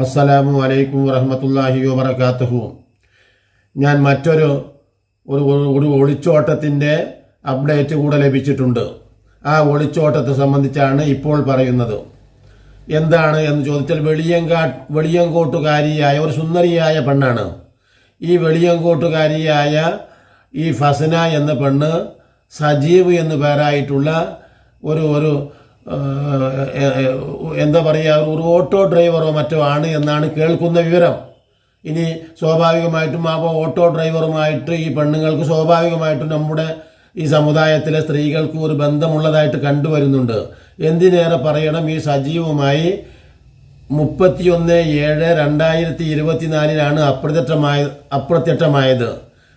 അസ്സലാമു അലൈക്കും വറഹ്മത്തുള്ളാഹി വബറകാതുഹു. ഞാൻ മറ്റൊരു ഒരു ഒളിച്ചോട്ടത്തിൻ്റെ അപ്ഡേറ്റ് കൂടെ ലഭിച്ചിട്ടുണ്ട്. ആ ഒളിച്ചോട്ടത്തെ സംബന്ധിച്ചാണ് ഇപ്പോൾ പറയുന്നത്. എന്താണ് എന്ന് ചോദിച്ചാൽ വെളിയങ്കോട്ടുകാരിയായ ഒരു സുന്ദരിയായ പെണ്ണാണ്. ഈ വെളിയങ്കോട്ടുകാരിയായ ഈ ഫസന എന്ന പെണ്ണ് സജീവ് എന്നു പേരായിട്ടുള്ള ഒരു എന്താ പറയുക, ഒരു ഓട്ടോ ഡ്രൈവറോ മറ്റോ ആണ് എന്നാണ് കേൾക്കുന്ന വിവരം. ഇനി സ്വാഭാവികമായിട്ടും അപ്പോൾ ഓട്ടോ ഡ്രൈവറുമായിട്ട് ഈ പെണ്ണുങ്ങൾക്ക് സ്വാഭാവികമായിട്ടും നമ്മുടെ ഈ സമുദായത്തിലെ സ്ത്രീകൾക്ക് ഒരു ബന്ധമുള്ളതായിട്ട് കണ്ടുവരുന്നുണ്ട്. എന്തിനേറെ പറയണം, ഈ സജീവുമായി 31/7/2024 അപ്രത്യക്ഷമായത്.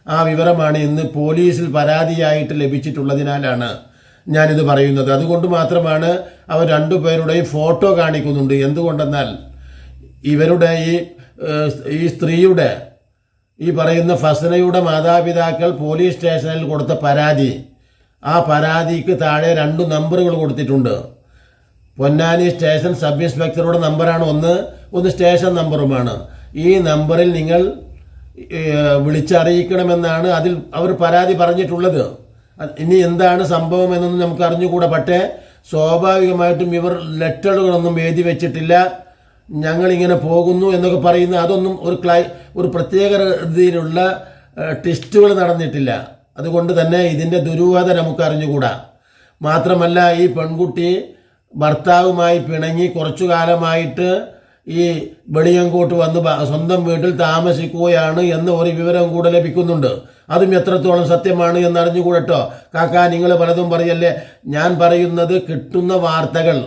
ആ വിവരമാണ് ഇന്ന് പോലീസിൽ പരാതിയായിട്ട് ലഭിച്ചിട്ടുള്ളതിനാലാണ് ഞാനിത് പറയുന്നത്. അതുകൊണ്ട് മാത്രമാണ് അവർ രണ്ടുപേരുടെയും ഫോട്ടോ കാണിക്കുന്നുണ്ട്. എന്തുകൊണ്ടെന്നാൽ ഇവരുടെ ഈ സ്ത്രീയുടെ ഈ പറയുന്ന ഫസനയുടെ മാതാപിതാക്കൾ പോലീസ് സ്റ്റേഷനിൽ കൊടുത്ത പരാതി, ആ പരാതിക്ക് താഴെ 2 നമ്പറുകൾ കൊടുത്തിട്ടുണ്ട്. പൊന്നാനി സ്റ്റേഷൻ സബ് ഇൻസ്പെക്ടറുടെ നമ്പറാണ് ഒന്ന് സ്റ്റേഷൻ നമ്പറുമാണ്. ഈ നമ്പറിൽ നിങ്ങൾ വിളിച്ചറിയിക്കണമെന്നാണ് അതിൽ അവർ പരാതി പറഞ്ഞിട്ടുള്ളത്. ഇനി എന്താണ് സംഭവം എന്നൊന്നും നമുക്ക് അറിഞ്ഞുകൂടാ. പക്ഷേ സ്വാഭാവികമായിട്ടും ഇവർ ലെറ്ററുകളൊന്നും എഴുതി വെച്ചിട്ടില്ല. ഞങ്ങളിങ്ങനെ പോകുന്നു എന്നൊക്കെ പറയുന്ന അതൊന്നും ഒരു പ്രത്യേക രീതിയിലുള്ള ടെസ്റ്റുകൾ നടന്നിട്ടില്ല. അതുകൊണ്ട് തന്നെ ഇതിൻ്റെ ദുരൂഹത നമുക്ക് അറിഞ്ഞുകൂടാ. മാത്രമല്ല, ഈ പെൺകുട്ടി ഭർത്താവുമായി പിണങ്ങി കുറച്ചു കാലമായിട്ട് ഈ വെളിയങ്കോട്ട് വന്ന് സ്വന്തം വീട്ടിൽ താമസിക്കുകയാണ് എന്ന ഒരു വിവരം കൂടെ ലഭിക്കുന്നുണ്ട്. അതും എത്രത്തോളം സത്യമാണ് എന്നറിഞ്ഞുകൂടട്ടോ. കാക്കാ, നിങ്ങൾ പലതും പറയല്ലേ. ഞാൻ പറയുന്നത് കിട്ടുന്ന വാർത്തകൾ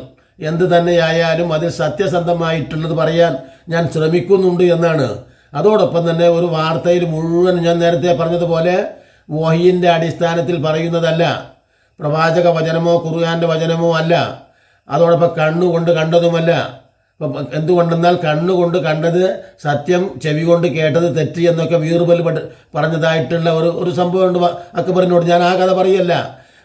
എന്ത് തന്നെയായാലും അതിൽ സത്യസന്ധമായിട്ടുള്ളത് പറയാൻ ഞാൻ ശ്രമിക്കുന്നുണ്ട് എന്നാണ്. അതോടൊപ്പം തന്നെ ഒരു വാർത്തയിൽ മുഴുവൻ ഞാൻ നേരത്തെ പറഞ്ഞതുപോലെ വഹീൻ്റെ അടിസ്ഥാനത്തിൽ പറയുന്നതല്ല, പ്രവാചക വചനമോ ഖുർആന്റെ വചനമോ അല്ല. അതോടൊപ്പം കണ്ണുകൊണ്ട് കണ്ടതുമല്ല. എന്തുകൊണ്ടെന്നാൽ കണ്ണുകൊണ്ട് കണ്ടത് സത്യം, ചെവി കൊണ്ട് കേട്ടത് തെറ്റ് എന്നൊക്കെ വീർബൽ പറഞ്ഞതായിട്ടുള്ള ഒരു സംഭവമുണ്ട് അക്ബറിനോട്. ഞാൻ ആ കഥ പറയല്ല.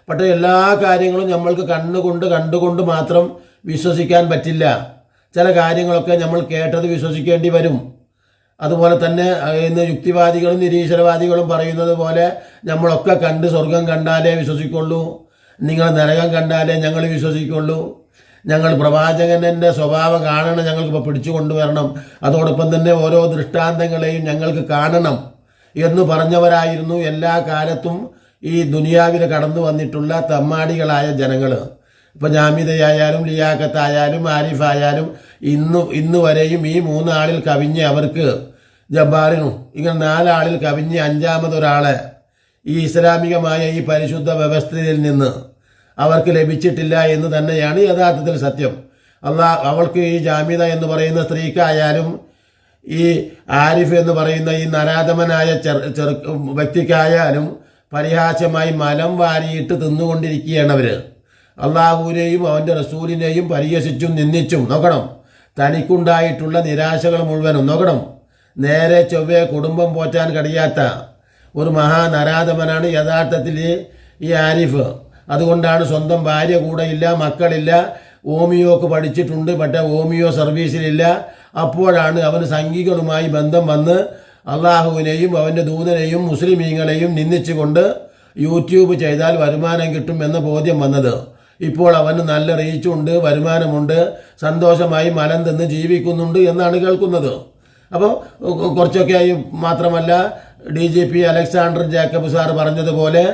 പക്ഷേ എല്ലാ കാര്യങ്ങളും നമ്മൾക്ക് കണ്ടുകൊണ്ട് മാത്രം വിശ്വസിക്കാൻ പറ്റില്ല. ചില കാര്യങ്ങളൊക്കെ നമ്മൾ കേട്ടത് വിശ്വസിക്കേണ്ടി വരും. അതുപോലെ തന്നെ ഇന്ന് യുക്തിവാദികളും നിരീശ്വരവാദികളും പറയുന്നത് പോലെ നമ്മളൊക്കെ കണ്ട് സ്വർഗം കണ്ടാലേ വിശ്വസിക്കുള്ളൂ, നിങ്ങൾ നരകം കണ്ടാലേ ഞങ്ങൾ വിശ്വസിക്കുള്ളൂ, ഞങ്ങൾ പ്രവാചകൻ്റെ സ്വഭാവം കാണണം, ഞങ്ങൾക്കിപ്പോൾ പിടിച്ചു കൊണ്ടുവരണം, അതോടൊപ്പം തന്നെ ഓരോ ദൃഷ്ടാന്തങ്ങളെയും ഞങ്ങൾക്ക് കാണണം എന്ന് പറഞ്ഞവരായിരുന്നു എല്ലാ കാലത്തും ഈ ദുനിയാവിൽ കടന്നു വന്നിട്ടുള്ള തമ്മാടികളായ ജനങ്ങൾ. ഇപ്പോൾ ജാമിദയായാലും ലിയാഖത്തായാലും ആരിഫായാലും ഇന്ന് വരെയും ഈ 3 ആളിൽ കവിഞ്ഞ് അവർക്ക് ജബ്ബാറിനും ഇങ്ങനെ 4 ആളിൽ കവിഞ്ഞ് 5-മതൊരാളെ ഈ ഇസ്ലാമികമായ ഈ പരിശുദ്ധ വ്യവസ്ഥയിൽ നിന്ന് അവർക്ക് ലഭിച്ചിട്ടില്ല എന്ന് തന്നെയാണ് യഥാർത്ഥത്തിൽ സത്യം. അവൾക്ക് ഈ ജാമിദ എന്ന് പറയുന്ന സ്ത്രീക്കായാലും ഈ ആരിഫ് എന്ന് പറയുന്ന ഈ നരാധമനായ വ്യക്തിക്കായാലും പരിഹാസ്യമായി മലം വാരിയിട്ട് തിന്നുകൊണ്ടിരിക്കുകയാണ് അവർ. അള്ളാഹുവിനെയും അവൻ്റെ റസൂലിനെയും പരിഹസിച്ചും നിന്ദിച്ചും നോക്കണം. തനിക്കുണ്ടായിട്ടുള്ള നിരാശകൾ മുഴുവനും നോക്കണം. നേരെ ചൊവ്വേ കുടുംബം പോറ്റാൻ കഴിയാത്ത ഒരു മഹാനരാധമനാണ് യഥാർത്ഥത്തിൽ ഈ ആരിഫ്. അതുകൊണ്ടാണ് സ്വന്തം ഭാര്യ കൂടെ ഇല്ല, മക്കളില്ല, ഹോമിയോക്ക് പഠിച്ചിട്ടുണ്ട്, പക്ഷേ ഹോമിയോ സർവീസിലില്ല. അപ്പോഴാണ് അവന് സംഘികളുമായി ബന്ധം വന്ന് അള്ളാഹുവിനെയും അവൻ്റെ ദൂതനെയും മുസ്ലിമീങ്ങളെയും നിന്ദിച്ചുകൊണ്ട് യൂട്യൂബ് ചെയ്താൽ വരുമാനം കിട്ടും എന്ന ബോധ്യം വന്നത്. ഇപ്പോൾ അവന് നല്ല റീച്ചുണ്ട്, വരുമാനമുണ്ട്, സന്തോഷമായി മലം തിന്ന് ജീവിക്കുന്നുണ്ട് എന്നാണ് കേൾക്കുന്നത്. അപ്പോൾ കുറച്ചൊക്കെ ആയി. മാത്രമല്ല, DGP അലക്സാണ്ടർ ജേക്കബ് സാർ പറഞ്ഞതുപോലെ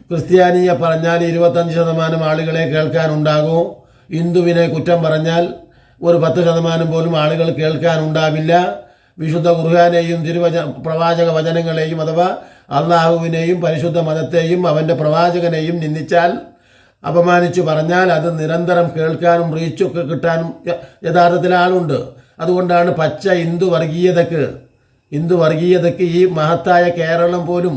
ക്രിസ്ത്യാനിയെ പറഞ്ഞാൽ 25% ആളുകളെ കേൾക്കാനുണ്ടാകൂ, ഹിന്ദുവിനെ കുറ്റം പറഞ്ഞാൽ ഒരു 10% പോലും ആളുകൾ കേൾക്കാനുണ്ടാവില്ല. വിശുദ്ധ ഖുർആനെയും പ്രവാചക വചനങ്ങളെയും അഥവാ അള്ളാഹുവിനെയും പരിശുദ്ധ മതത്തെയും അവൻ്റെ പ്രവാചകനെയും നിന്ദിച്ചാൽ, അപമാനിച്ചു പറഞ്ഞാൽ അത് നിരന്തരം കേൾക്കാനും റീച്ചൊക്കെ കിട്ടാനും യഥാർത്ഥത്തിൽ ആളുണ്ട്. അതുകൊണ്ടാണ് പച്ച ഹിന്ദു വർഗീയതയ്ക്ക് ഈ മഹത്തായ കേരളം പോലും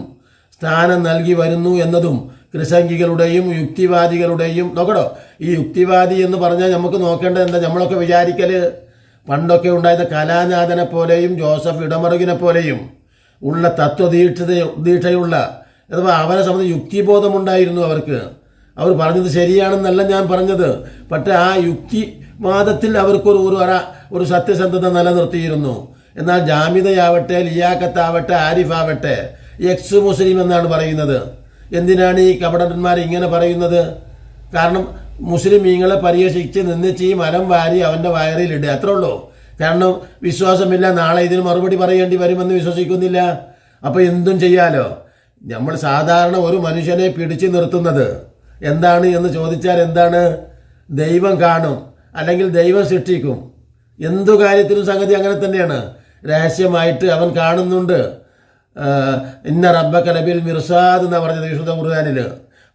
സ്ഥാനം നൽകി വരുന്നു എന്നതും കൃസംഗികളുടെയും യുക്തിവാദികളുടെയും നോക്കണോ. ഈ യുക്തിവാദി എന്ന് പറഞ്ഞാൽ നമുക്ക് നോക്കേണ്ടത് എന്താ, നമ്മളൊക്കെ വിചാരിക്കൽ പണ്ടൊക്കെ ഉണ്ടായിരുന്ന കലാനാഥനെ പോലെയും ജോസഫ് ഇടമറുകിനെ പോലെയും ഉള്ള തത്വദീക്ഷയുള്ള അഥവാ അവരെ സംബന്ധിച്ച് യുക്തിബോധമുണ്ടായിരുന്നു അവർക്ക്. അവർ പറഞ്ഞത് ശരിയാണെന്നല്ല ഞാൻ പറഞ്ഞത്. പക്ഷേ ആ യുക്തിവാദത്തിൽ അവർക്കൊരു ഒരു സത്യസന്ധത നിലനിർത്തിയിരുന്നു. എന്നാൽ ജാമിദയാവട്ടെ, ലിയാക്കത്താവട്ടെ, ആരിഫാവട്ടെ എക്സ് മുസ്ലിം എന്നാണ് പറയുന്നത്. എന്തിനാണ് ഈ കപടന്മാർ ഇങ്ങനെ പറയുന്നത്? കാരണം മുസ്ലിമീങ്ങളെ പരിഹസിച്ച് നിന്നിച്ച് ഈ മരം വാരി അവൻ്റെ വയറിലിടുക, അത്രേ ഉള്ളൂ. കാരണം വിശ്വാസമില്ല, നാളെ ഇതിന് മറുപടി പറയേണ്ടി വരുമെന്ന് വിശ്വസിക്കുന്നില്ല. അപ്പോൾ എന്തും ചെയ്യാലോ. നമ്മൾ സാധാരണ ഒരു മനുഷ്യനെ പിടിച്ചു നിർത്തുന്നത് എന്താണ് എന്ന് ചോദിച്ചാൽ എന്താണ്? ദൈവം കാണും, അല്ലെങ്കിൽ ദൈവം സൃഷ്ടിക്കും. എന്തു കാര്യത്തിലും സംഗതി അങ്ങനെ തന്നെയാണ്. രഹസ്യമായിട്ട് അവൻ കാണുന്നുണ്ട്. ഇന്ന റബ്ബക ലബിൽ മിർസാദ് എന്നാണ് പറഞ്ഞത് വിശുദ്ധ ഖുർആനിൽ.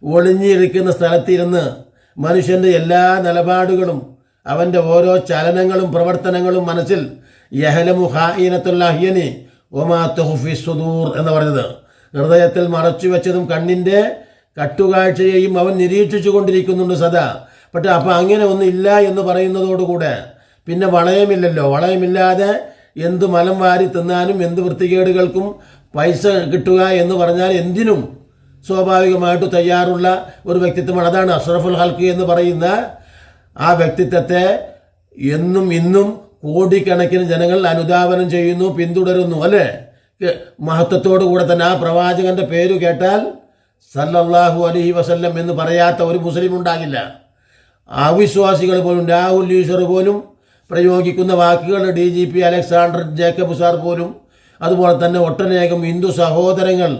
ഒളിഞ്ഞിരിക്കുന്ന സ്ഥലത്തിരുന്ന് മനുഷ്യൻ്റെ എല്ലാ നിലപാടുകളും അവൻ്റെ ഓരോ ചലനങ്ങളും പ്രവർത്തനങ്ങളും മനസ്സിൽ യഹലമു ഖായിനത്തുൽ അഹ്യനി വമാ തുഖ്ഫി സുദൂർ എന്ന് പറഞ്ഞത്. ഹൃദയത്തിൽ മറച്ചു വെച്ചതും കണ്ണിൻ്റെ കട്ടുകാഴ്ചയെയും അവൻ നിരീക്ഷിച്ചു കൊണ്ടിരിക്കുന്നുണ്ട് സദാ. പക്ഷെ അപ്പം അങ്ങനെ ഒന്നും ഇല്ല എന്ന് പറയുന്നതോടുകൂടെ പിന്നെ വളയമില്ലല്ലോ. വളയമില്ലാതെ എന്ത് മലം വാരി തിന്നാനും എന്ത് വൃത്തികേടുകൾക്കും പൈസ കിട്ടുക എന്ന് പറഞ്ഞാൽ എന്തിനും സ്വാഭാവികമായിട്ട് തയ്യാറുള്ള ഒരു വ്യക്തിത്വമാണ്. അതാണ് അഷ്റഫുൽ ഹൽക്ക് എന്ന് പറയുന്ന ആ വ്യക്തിത്വത്തെ എന്നും ഇന്നും കോടിക്കണക്കിന് ജനങ്ങൾ അനുധാവനം ചെയ്യുന്നു, പിന്തുടരുന്നു, അല്ലേ? മഹത്വത്തോടു കൂടെ തന്നെ ആ പ്രവാചകന്റെ പേര് കേട്ടാൽ സല്ലല്ലാഹു അലൈഹി വസല്ലം എന്ന് പറയാത്ത ഒരു മുസ്ലിം ഉണ്ടാകില്ല. അവിശ്വാസികൾ പോലും, രാഹുൽ ഈശ്വർ പോലും പ്രയോഗിക്കുന്ന വാക്കുകൾ, DGP അലക്സാണ്ടർ ജേക്കബ് സാർ പോലും, അതുപോലെ തന്നെ ഒട്ടനേകം ഹിന്ദു സഹോദരങ്ങൾ,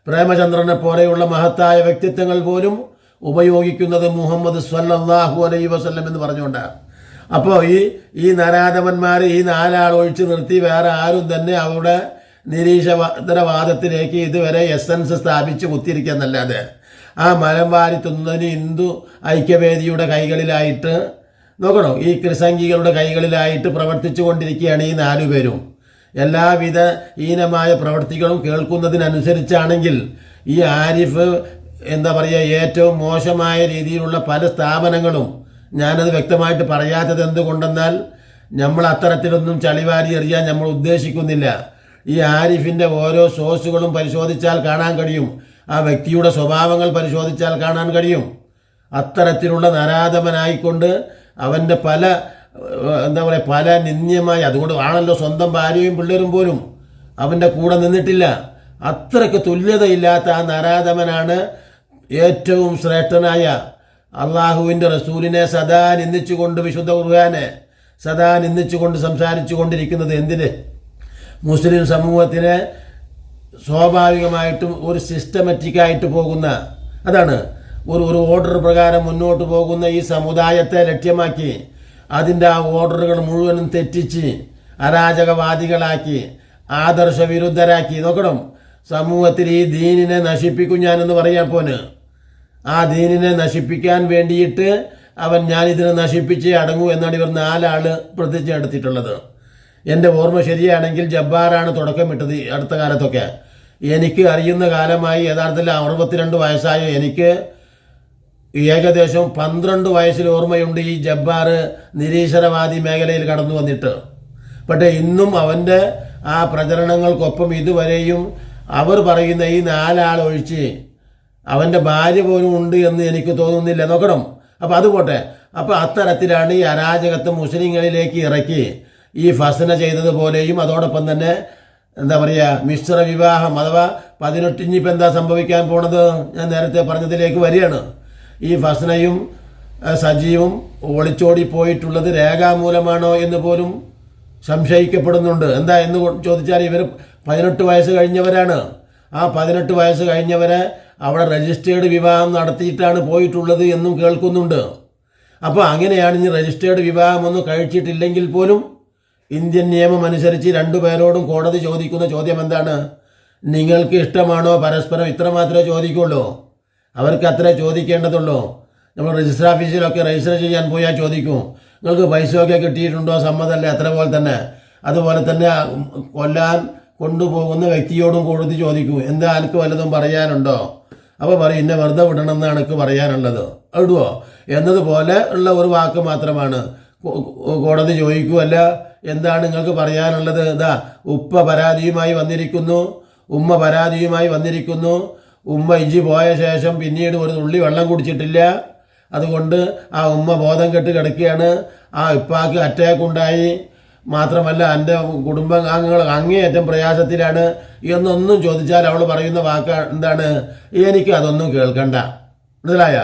പ്രേമചന്ദ്രനെ പോലെയുള്ള മഹത്തായ വ്യക്തിത്വങ്ങൾ പോലും ഉപയോഗിക്കുന്നത് മുഹമ്മദ് സല്ലല്ലാഹു അലൈഹി വസല്ലം എന്ന് പറഞ്ഞുകൊണ്ടാണ്. അപ്പോൾ ഈ നരാധമന്മാർ ഈ നാലാൾ ഒഴിച്ചു നിർത്തി വേറെ ആരും തന്നെ അവരുടെ നിരീശ്വരവാദത്തിലേക്ക് ഇതുവരെ എസൻസ് സ്ഥാപിച്ച് കുത്തിരിക്കുന്നല്ലാതെ ആ മരം വാരി തിന്നതിന് ഹിന്ദു ഐക്യവേദിയുടെ കൈകളിലായിട്ട് നോക്കണോ, ഈ ക്രിസംഗികളുടെ കൈകളിലായിട്ട് പ്രവർത്തിച്ചു കൊണ്ടിരിക്കുകയാണ് ഈ നാലുപേരും. എല്ലാവിധ ഹീനമായ പ്രവൃത്തികളും കേൾക്കുന്നതിനനുസരിച്ചാണെങ്കിൽ ഈ ആരിഫ് എന്താ പറയുക, ഏറ്റവും മോശമായ രീതിയിലുള്ള പല സ്ഥാപനങ്ങളും, ഞാനത് വ്യക്തമായിട്ട് പറയാത്തത് എന്തുകൊണ്ടെന്നാൽ നമ്മൾ അത്തരത്തിലൊന്നും ചളിവാരി എറിയാൻ നമ്മൾ ഉദ്ദേശിക്കുന്നില്ല. ഈ ആരിഫിൻ്റെ ഓരോ സോഴ്സുകളും പരിശോധിച്ചാൽ കാണാൻ കഴിയും, ആ വ്യക്തിയുടെ സ്വഭാവങ്ങൾ പരിശോധിച്ചാൽ കാണാൻ കഴിയും. അത്തരത്തിലുള്ള നരാധമനായിക്കൊണ്ട് അവൻ്റെ പല എന്താ പറയുക, പല നിന്ദ്യമായ, അതുകൊണ്ട് ആണല്ലോ സ്വന്തം ഭാര്യയും പിള്ളേരും പോലും അവൻ്റെ കൂടെ നിന്നിട്ടില്ല. അത്രയ്ക്ക് തുല്യതയില്ലാത്ത ആ നരാധമനാണ് ഏറ്റവും ശ്രേഷ്ഠനായ അള്ളാഹുവിൻ്റെ റസൂലിനെ സദാ നിന്ദിച്ചുകൊണ്ട്, വിശുദ്ധ ഖുർആനെ സദാ നിന്ദിച്ചുകൊണ്ട് സംസാരിച്ചു കൊണ്ടിരിക്കുന്നത്. എന്തിന്? മുസ്ലിം സമൂഹത്തിനെ സ്വാഭാവികമായിട്ടും ഒരു സിസ്റ്റമാറ്റിക്കായിട്ട് പോകുന്ന, അതാണ് ഒരു ഓർഡർ പ്രകാരം മുന്നോട്ട് പോകുന്ന ഈ സമുദായത്തെ ലക്ഷ്യമാക്കി അതിൻ്റെ ആ ഓർഡറുകൾ മുഴുവനും തെറ്റിച്ച് അരാജകവാദികളാക്കി ആദർശവിരുദ്ധരാക്കി. നോക്കണം, സമൂഹത്തിൽ ഈ ദീനിനെ നശിപ്പിക്കും ഞാനെന്ന് പറയാൻ പോന്. ആ ദീനിനെ നശിപ്പിക്കാൻ വേണ്ടിയിട്ട് ഞാനിതിനെ നശിപ്പിച്ചേ അടങ്ങൂ എന്നാണ് ഇവർ നാലാൾ പ്രതിജ്ഞ എടുത്തിട്ടുള്ളത്. എൻ്റെ ഓർമ്മ ശരിയാണെങ്കിൽ ജബ്ബാറാണ് തുടക്കമിട്ടത്. അടുത്ത കാലത്തൊക്കെ എനിക്ക് അറിയുന്ന കാലമായി യഥാർത്ഥത്തിൽ 62 വയസ്സായ എനിക്ക് ഏകദേശം 12 വയസ്സിൽ ഓർമ്മയുണ്ട് ഈ ജബ്ബാർ നിരീശ്വരവാദി മേഖലയിൽ കടന്നു വന്നിട്ട്. പക്ഷേ ഇന്നും അവൻ്റെ ആ പ്രചരണങ്ങൾക്കൊപ്പം ഇതുവരെയും അവർ പറയുന്ന ഈ നാലാൾ ഒഴിച്ച് അവൻ്റെ ഭാര്യ പോലും ഉണ്ട് എന്ന് എനിക്ക് തോന്നുന്നില്ല. നോക്കണം. അപ്പോൾ അതുപോട്ടെ. അപ്പോൾ അത്തരത്തിലാണ് ഈ അരാജകത്വം മുസ്ലിങ്ങളിലേക്ക് ഇറക്കി ഈ ഫസ്ന ചെയ്തതുപോലെയും അതോടൊപ്പം തന്നെ എന്താ പറയുക, മിശ്ര വിവാഹം അഥവാ 18 ഇനിയിപ്പോൾ എന്താ സംഭവിക്കാൻ പോണത്, ഞാൻ നേരത്തെ പറഞ്ഞതിലേക്ക് വരികയാണ്. ഈ ഫസ്നയും സജീവും ഒളിച്ചോടി പോയിട്ടുള്ളത് രേഖാമൂലമാണോ എന്ന് പോലും സംശയിക്കപ്പെടുന്നുണ്ട്. എന്താ എന്ന് ചോദിച്ചാൽ ഇവർ 18 വയസ്സ് കഴിഞ്ഞവരാണ്. ആ 18 വയസ്സ് കഴിഞ്ഞവരെ അവിടെ രജിസ്റ്റേർഡ് വിവാഹം നടത്തിയിട്ടാണ് പോയിട്ടുള്ളത് എന്നും കേൾക്കുന്നുണ്ട്. അപ്പോൾ അങ്ങനെയാണ് ഇനി രജിസ്റ്റേർഡ് വിവാഹമൊന്നും കഴിച്ചിട്ടില്ലെങ്കിൽ പോലും ഇന്ത്യൻ നിയമം അനുസരിച്ച് രണ്ടുപേരോടും കോടതി ചോദിക്കുന്ന ചോദ്യം എന്താണ്? നിങ്ങൾക്ക് ഇഷ്ടമാണോ പരസ്പരം? ഇത്ര മാത്രമേ ചോദിക്കുള്ളൂ. അവർക്ക് അത്രേ ചോദിക്കേണ്ടതുള്ളൂ. നമ്മൾ രജിസ്റ്റർ ഓഫീസിലൊക്കെ രജിസ്റ്റർ ചെയ്യാൻ പോയാൽ ചോദിക്കും, നിങ്ങൾക്ക് പൈസയൊക്കെ കിട്ടിയിട്ടുണ്ടോ, സമ്മതമല്ലേ? അത്ര പോലെ തന്നെ അതുപോലെ തന്നെ കൊല്ലാൻ കൊണ്ടുപോകുന്ന വ്യക്തിയോടും കോടതി ചോദിക്കും, എന്താ എനിക്ക് വല്ലതും പറയാനുണ്ടോ? അപ്പോൾ പറയും, ഇന്നെ വെറുതെ വിടണം എന്നാണ് എനിക്ക് പറയാനുള്ളത്, ഇടുവോ എന്നതുപോലെ ഉള്ള ഒരു വാക്ക് മാത്രമാണ് കോടതി ചോദിക്കുമല്ല. എന്താണ് നിങ്ങൾക്ക് പറയാനുള്ളത്? ഇതാ ഉപ്പ പരാതിയുമായി വന്നിരിക്കുന്നു, ഉമ്മ പരാതിയുമായി വന്നിരിക്കുന്നു. ഉമ്മ ഇഞ്ചി പോയ ശേഷം പിന്നീട് ഒരു തുള്ളി വെള്ളം കുടിച്ചിട്ടില്ല, അതുകൊണ്ട് ആ ഉമ്മ ബോധം കെട്ട് കിടക്കുകയാണ്. ആ ഇപ്പാക്ക് അറ്റാക്ക് ഉണ്ടായി, മാത്രമല്ല എൻ്റെ കുടുംബാംഗങ്ങൾ അങ്ങേയറ്റം പ്രയാസത്തിലാണ് എന്നൊന്നും ചോദിച്ചാൽ അവൾ പറയുന്ന വാക്ക് എന്താണ്? എനിക്ക് അതൊന്നും കേൾക്കണ്ട. മനസ്സിലായ?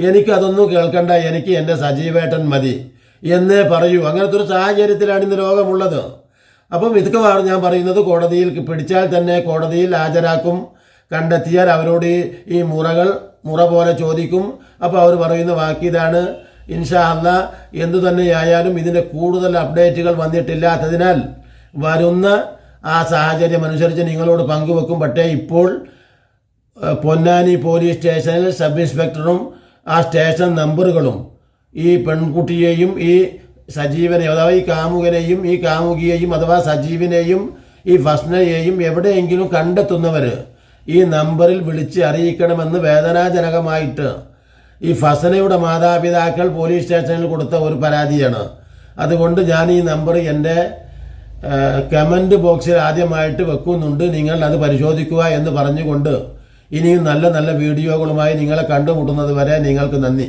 എനിക്കതൊന്നും കേൾക്കണ്ട, എനിക്ക് എൻ്റെ സജീവേട്ടൻ മതി എന്നേ പറയൂ. അങ്ങനത്തെ ഒരു സാഹചര്യത്തിലാണ് ഇന്ന് ലോകമുള്ളത്. അപ്പം ഇതൊക്കെ ഞാൻ പറയുന്നത്, കോടതിയിൽ പിടിച്ചാൽ തന്നെ കോടതിയിൽ ഹാജരാക്കും. കണ്ടെത്തിയാൽ അവരോട് ഈ മുറ പോലെ ചോദിക്കും. അപ്പോൾ അവർ പറയുന്ന വാക്ക് ഇതാണ്. ഇൻഷാ അല്ലാ എന്തു തന്നെയായാലും ഇതിൻ്റെ കൂടുതൽ അപ്ഡേറ്റുകൾ വന്നിട്ടില്ലാത്തതിനാൽ വരുന്ന ആ സാഹചര്യം അനുസരിച്ച് നിങ്ങളോട് പങ്കുവെക്കും. പക്ഷേ ഇപ്പോൾ പൊന്നാനി പോലീസ് സ്റ്റേഷനിൽ സബ് ഇൻസ്പെക്ടറും ആ സ്റ്റേഷൻ നമ്പറുകളും ഈ പെൺകുട്ടിയെയും ഈ സജീവനെയും അഥവാ ഈ കാമുകനെയും ഈ കാമുകിയെയും അഥവാ സജീവിനെയും ഈ ഫസ്നയെയും എവിടെയെങ്കിലും കണ്ടെത്തുന്നവർ ഈ നമ്പറിൽ വിളിച്ച് അറിയിക്കണമെന്ന് വേദനാജനകമായിട്ട് ഈ ഫസനയുടെ മാതാപിതാക്കൾ പോലീസ് സ്റ്റേഷനിൽ കൊടുത്ത ഒരു പരാതിയാണ്. അതുകൊണ്ട് ഞാൻ ഈ നമ്പർ എൻ്റെ കമൻറ്റ് ബോക്സിൽ ആദ്യമായിട്ട് വെക്കുന്നുണ്ട്. നിങ്ങൾ അത് പരിശോധിക്കുക എന്ന് പറഞ്ഞുകൊണ്ട് ഇനിയും നല്ല നല്ല വീഡിയോകളുമായി നിങ്ങളെ കണ്ടുമുട്ടുന്നത് വരെ നിങ്ങൾക്ക് നന്ദി.